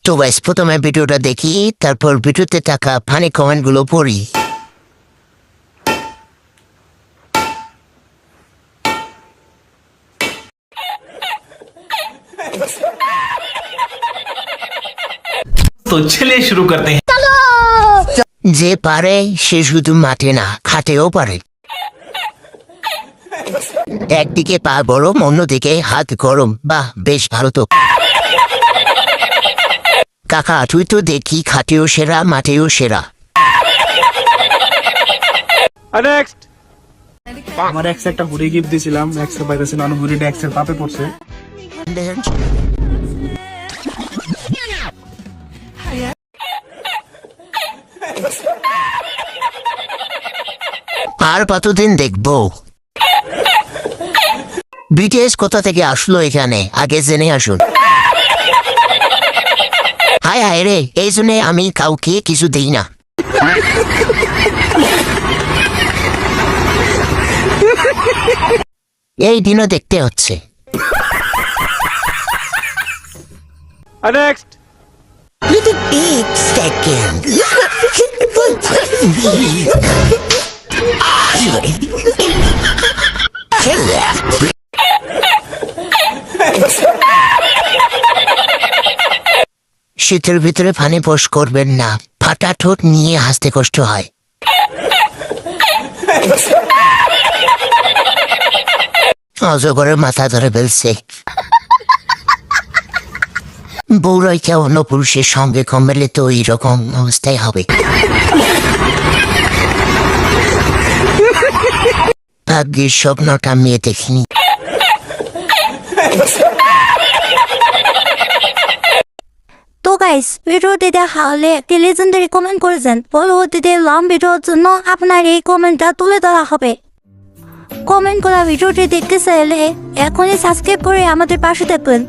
তো গাইস প্রথমে ভিডিওটা দেখি, তারপর ভিডিওতে থাকা ফানি কমেন্টগুলো পড়ি। तो चलिए शुरू करते हैं। যে পারে সে শুধু মাঠে না খাটেও পারে। একদিকে পা গরম, অন্যদিকে হাত গরম। বাহ, বেশ ভালো তো। কাকা তুই তো দেখি খাটেও সেরা মাঠেও সেরা। আমার এক্স একটা ঘুড়ি গিফট দিয়েছিলাম, এক্স এর বাইরে ছিল, ঘুড়িটা এক্স এর পাপে পড়ছে। আর কতদিন দেখবো? বিটিএস কোথা থেকে আসলো এখানে, আগে জেনে আসুন। হায় হায় রে, এই জন্য আমি কাউকে কিছু দিই না। এই দিনও দেখতে হচ্ছে। Little big second. শীতের ভিতরে পানি পোষ করবেন না, ফাটা ঠোঁট নিয়ে হাসতে কষ্ট হয়। অজগরের মাথা ধরে ফেলছে। বউরাইকে অন্য পুরুষের সঙ্গে কমেলে তো এইরকম অবস্থায় হবে। ভাগ্যের স্বপ্নটা মেয়ে দেখিনি। তো গাইস, ভিডিওটি দেখা হলে একটি লেজেন্ডারি কমেন্ট করেছেন। পরবর্তীতে লং ভিডিওর জন্য আপনার এই কমেন্টটা তুলে ধরা হবে। কমেন্ট করা ভিডিওটি দেখতে চাইলে এখনই সাবস্ক্রাইব করে আমাদের পাশে থাকবেন।